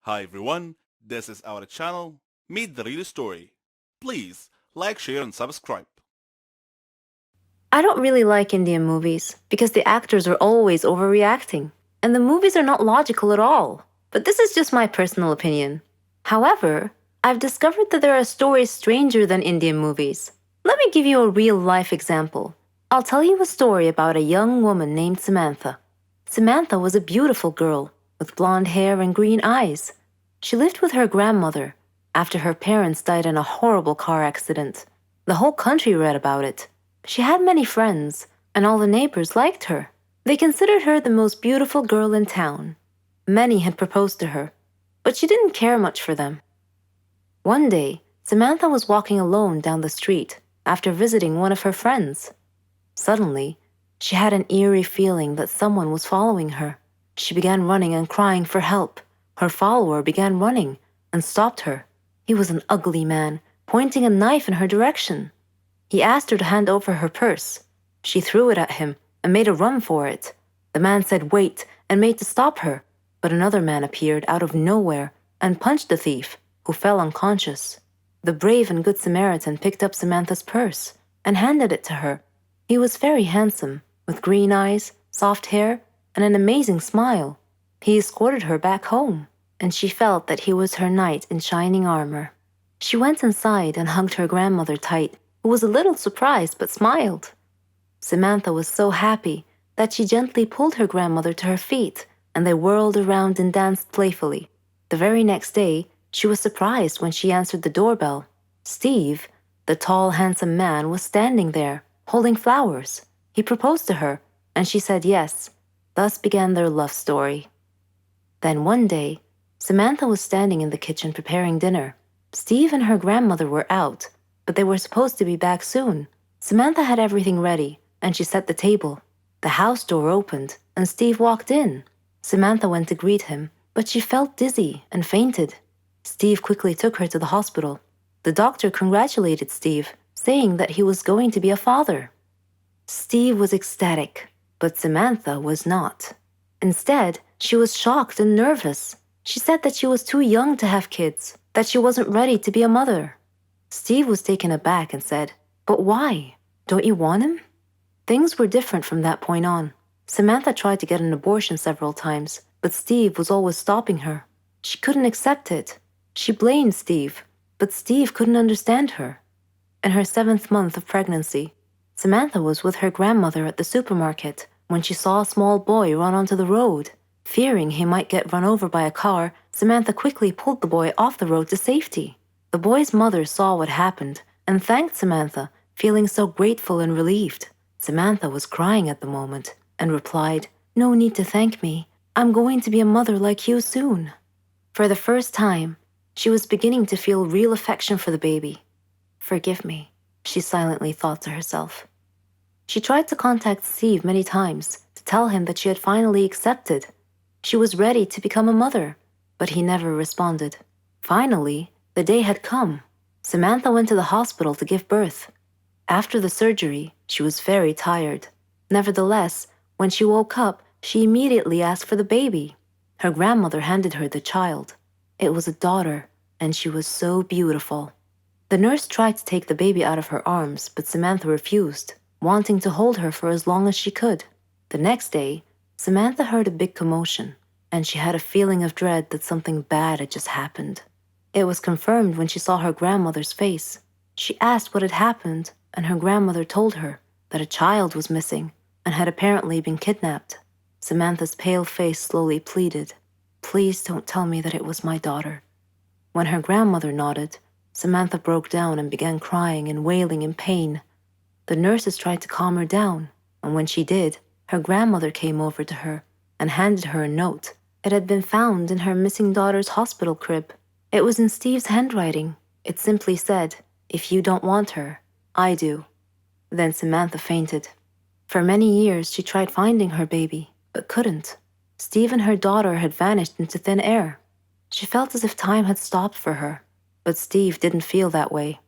Hi everyone, this is our channel, Meet the Real Story. Please like, share and subscribe. I don't really like Indian movies because the actors are always overreacting, and the movies are not logical at all. But this is just my personal opinion. However, I've discovered that there are stories stranger than Indian movies. Let me give you a real life example. I'll tell you a story about a young woman named Samantha. Samantha was a beautiful girl with blonde hair and green eyes. She lived with her grandmother after her parents died in a horrible car accident. The whole country read about it. She had many friends, and all the neighbors liked her. They considered her the most beautiful girl in town. Many had proposed to her, but she didn't care much for them. One day, Samantha was walking alone down the street after visiting one of her friends. Suddenly, she had an eerie feeling that someone was following her. She began running and crying for help. Her follower began running and stopped her. He was an ugly man, pointing a knife in her direction. He asked her to hand over her purse. She threw it at him and made a run for it. The man said wait and made to stop her, but another man appeared out of nowhere and punched the thief, who fell unconscious. The brave and good Samaritan picked up Samantha's purse and handed it to her. He was very handsome, with green eyes, soft hair, and an amazing smile. He escorted her back home, and she felt that he was her knight in shining armor. She went inside and hugged her grandmother tight, who was a little surprised but smiled. Samantha was so happy that she gently pulled her grandmother to her feet, and they whirled around and danced playfully. The very next day, she was surprised when she answered the doorbell. Steve, the tall, handsome man, was standing there, holding flowers. He proposed to her, and she said yes. Thus began their love story. Then one day, Samantha was standing in the kitchen preparing dinner. Steve and her grandmother were out, but they were supposed to be back soon. Samantha had everything ready, and she set the table. The house door opened, and Steve walked in. Samantha went to greet him, but she felt dizzy and fainted. Steve quickly took her to the hospital. The doctor congratulated Steve, saying that he was going to be a father. Steve was ecstatic, but Samantha was not. Instead, she was shocked and nervous. She said that she was too young to have kids, that she wasn't ready to be a mother. Steve was taken aback and said, "But why? Don't you want him?" Things were different from that point on. Samantha tried to get an abortion several times, but Steve was always stopping her. She couldn't accept it. She blamed Steve, but Steve couldn't understand her. In her 7th month of pregnancy, Samantha was with her grandmother at the supermarket when she saw a small boy run onto the road. Fearing he might get run over by a car, Samantha quickly pulled the boy off the road to safety. The boy's mother saw what happened and thanked Samantha, feeling so grateful and relieved. Samantha was crying at the moment and replied, "No need to thank me. I'm going to be a mother like you soon." For the first time, she was beginning to feel real affection for the baby. "Forgive me," she silently thought to herself. She tried to contact Steve many times to tell him that she had finally accepted. She was ready to become a mother, but he never responded. Finally, the day had come. Samantha went to the hospital to give birth. After the surgery, she was very tired. Nevertheless, when she woke up, she immediately asked for the baby. Her grandmother handed her the child. It was a daughter, and she was so beautiful. The nurse tried to take the baby out of her arms, but Samantha refused, wanting to hold her for as long as she could. The next day, Samantha heard a big commotion, and she had a feeling of dread that something bad had just happened. It was confirmed when she saw her grandmother's face. She asked what had happened, and her grandmother told her that a child was missing and had apparently been kidnapped. Samantha's pale face slowly pleaded, "Please don't tell me that it was my daughter." When her grandmother nodded, Samantha broke down and began crying and wailing in pain. The nurses tried to calm her down, and when she did, her grandmother came over to her and handed her a note. It had been found in her missing daughter's hospital crib. It was in Steve's handwriting. It simply said, "If you don't want her, I do." Then Samantha fainted. For many years, she tried finding her baby, but couldn't. Steve and her daughter had vanished into thin air. She felt as if time had stopped for her, but Steve didn't feel that way.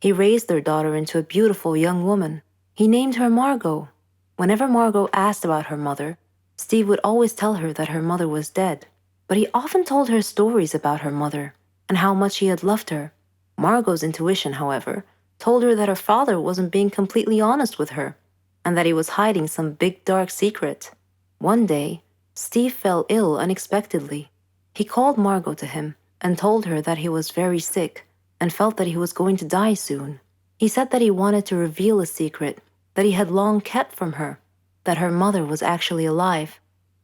He raised their daughter into a beautiful young woman. He named her Margot. Whenever Margot asked about her mother, Steve would always tell her that her mother was dead, but he often told her stories about her mother and how much he had loved her. Margot's intuition, however, told her that her father wasn't being completely honest with her and that he was hiding some big dark secret. One day, Steve fell ill unexpectedly. He called Margot to him and told her that he was very sick and felt that he was going to die soon. He said that he wanted to reveal a secret that he had long kept from her, that her mother was actually alive,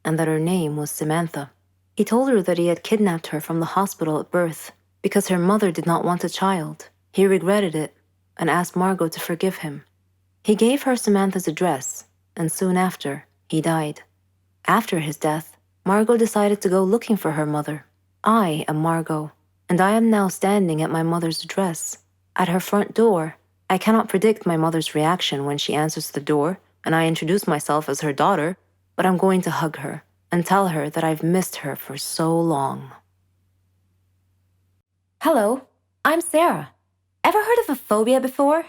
and that her name was Samantha. He told her that he had kidnapped her from the hospital at birth because her mother did not want a child. He regretted it and asked Margot to forgive him. He gave her Samantha's address, and soon after, he died. After his death, Margot decided to go looking for her mother. I am Margot, and I am now standing at my mother's address. At her front door, I cannot predict my mother's reaction when she answers the door and I introduce myself as her daughter, but I'm going to hug her and tell her that I've missed her for so long. Hello, I'm Sarah. Ever heard of a phobia before?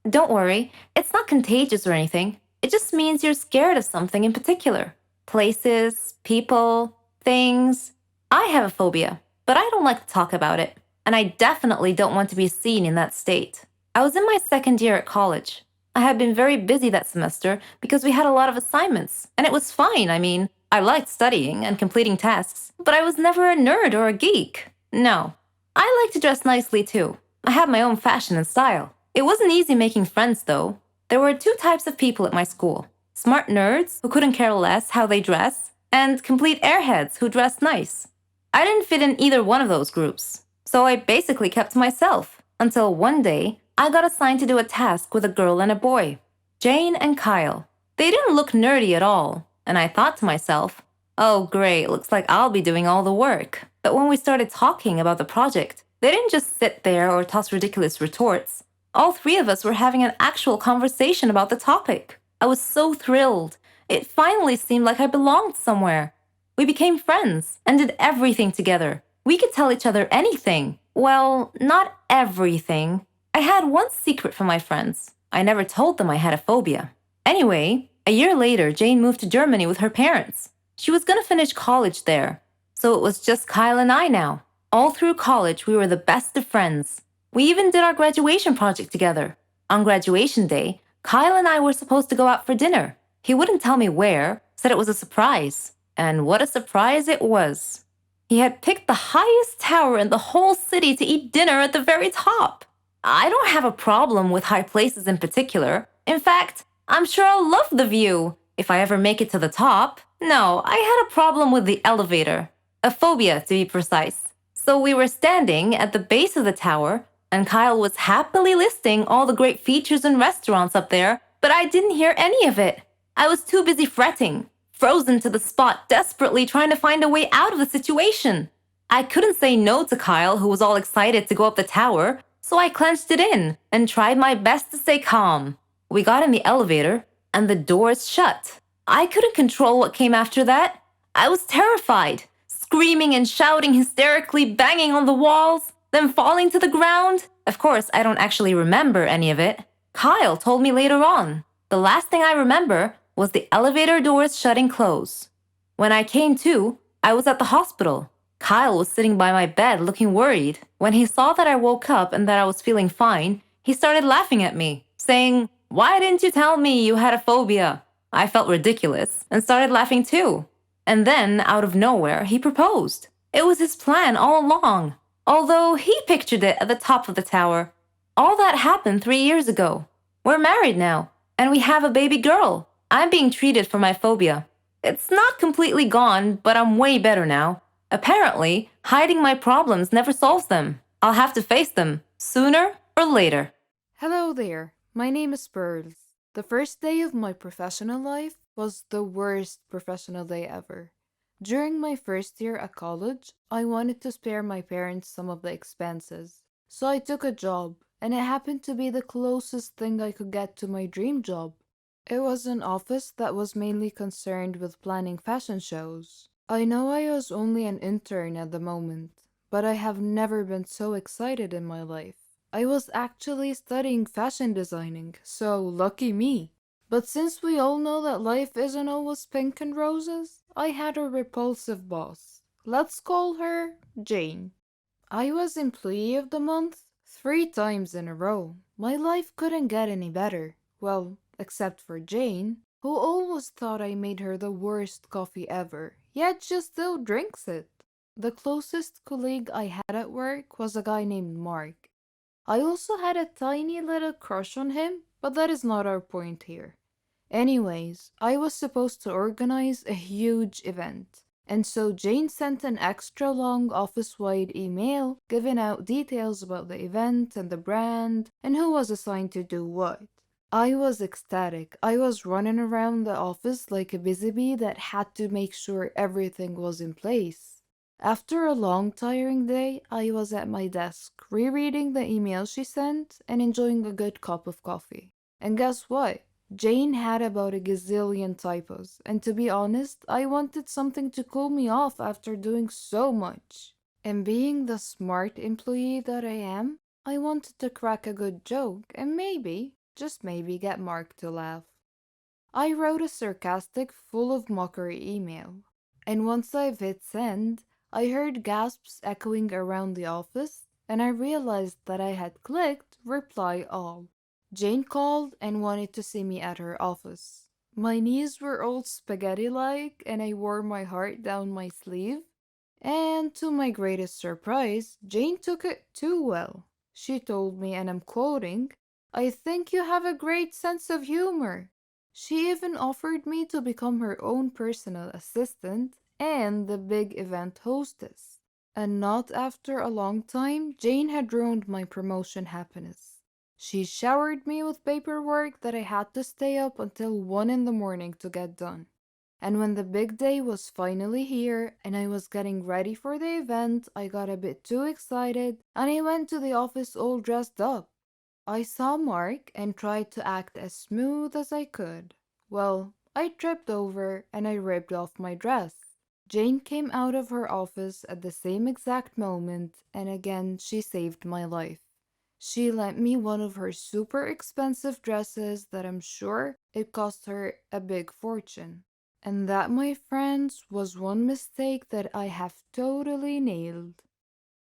Don't worry, it's not contagious or anything. It just means you're scared of something in particular. Places, people, things. I have a phobia, but I don't like to talk about it, and I definitely don't want to be seen in that state. I was in my second year at college. I had been very busy that semester because we had a lot of assignments, and it was fine. I mean, I liked studying and completing tasks, but I was never a nerd or a geek. No. I like to dress nicely too. I have my own fashion and style. It wasn't easy making friends though. There were two types of people at my school. Smart nerds who couldn't care less how they dress, and complete airheads who dressed nice. I didn't fit in either one of those groups, so I basically kept to myself until one day I got assigned to do a task with a girl and a boy, Jane and Kyle. They didn't look nerdy at all, and I thought to myself, oh great, looks like I'll be doing all the work. But when we started talking about the project, they didn't just sit there or toss ridiculous retorts. All three of us were having an actual conversation about the topic. I was so thrilled. It finally seemed like I belonged somewhere. We became friends and did everything together. We could tell each other anything. Well, not everything. I had one secret from my friends. I never told them I had a phobia. Anyway, a year later, Jane moved to Germany with her parents. She was going to finish college there. So it was just Kyle and I now. All through college, we were the best of friends. We even did our graduation project together. On graduation day, Kyle and I were supposed to go out for dinner. He wouldn't tell me where, said it was a surprise. And what a surprise it was. He had picked the highest tower in the whole city to eat dinner at the very top. I don't have a problem with high places in particular. In fact, I'm sure I'll love the view if I ever make it to the top. No, I had a problem with the elevator. A phobia, to be precise. So we were standing at the base of the tower, and Kyle was happily listing all the great features and restaurants up there, but I didn't hear any of it. I was too busy fretting, frozen to the spot, desperately trying to find a way out of the situation. I couldn't say no to Kyle, who was all excited to go up the tower, so I clenched it in and tried my best to stay calm. We got in the elevator, and the doors shut. I couldn't control what came after that. I was terrified, screaming and shouting hysterically, banging on the walls, then falling to the ground. Of course, I don't actually remember any of it. Kyle told me later on. The last thing I remember was the elevator doors shutting close. When I came to, I was at the hospital. Kyle was sitting by my bed looking worried. When he saw that I woke up and that I was feeling fine, he started laughing at me, saying, "Why didn't you tell me you had a phobia?" I felt ridiculous and started laughing too. And then, out of nowhere, he proposed. It was his plan all along, although he pictured it at the top of the tower. All that happened 3 years ago. We're married now, and we have a baby girl. I'm being treated for my phobia. It's not completely gone, but I'm way better now. Apparently, hiding my problems never solves them. I'll have to face them, sooner or later. Hello there, my name is Pearls. The first day of my professional life was the worst professional day ever. During my first year at college, I wanted to spare my parents some of the expenses. So I took a job, and it happened to be the closest thing I could get to my dream job. It was an office that was mainly concerned with planning fashion shows. I know I was only an intern at the moment, but I have never been so excited in my life. I was actually studying fashion designing, so lucky me. But since we all know that life isn't always pink and roses, I had a repulsive boss. Let's call her Jane. I was Employee of the Month 3 times in a row. My life couldn't get any better. Well, except for Jane, who always thought I made her the worst coffee ever, yet she still drinks it. The closest colleague I had at work was a guy named Mark. I also had a tiny little crush on him, but that is not our point here. Anyways, I was supposed to organize a huge event. And so Jane sent an extra long office-wide email giving out details about the event and the brand and who was assigned to do what. I was ecstatic. I was running around the office like a busy bee that had to make sure everything was in place. After a long, tiring day, I was at my desk, rereading the email she sent and enjoying a good cup of coffee. And guess what? Jane had about a gazillion typos, and to be honest, I wanted something to cool me off after doing so much. And being the smart employee that I am, I wanted to crack a good joke and maybe, just maybe, get Mark to laugh. I wrote a sarcastic, full of mockery email, and once I've hit send, I heard gasps echoing around the office, and I realized that I had clicked reply all. Jane called and wanted to see me at her office. My knees were all spaghetti-like, and I wore my heart down my sleeve. And to my greatest surprise, Jane took it too well. She told me, and I'm quoting, "I think you have a great sense of humor." She even offered me to become her own personal assistant and the big event hostess. And not after a long time, Jane had ruined my promotion happiness. She showered me with paperwork that I had to stay up until 1 in the morning to get done. And when the big day was finally here and I was getting ready for the event, I got a bit too excited and I went to the office all dressed up. I saw Mark and tried to act as smooth as I could. Well, I tripped over and I ripped off my dress. Jane came out of her office at the same exact moment, and again she saved my life. She lent me one of her super expensive dresses that I'm sure it cost her a big fortune. And that, my friends, was one mistake that I have totally nailed.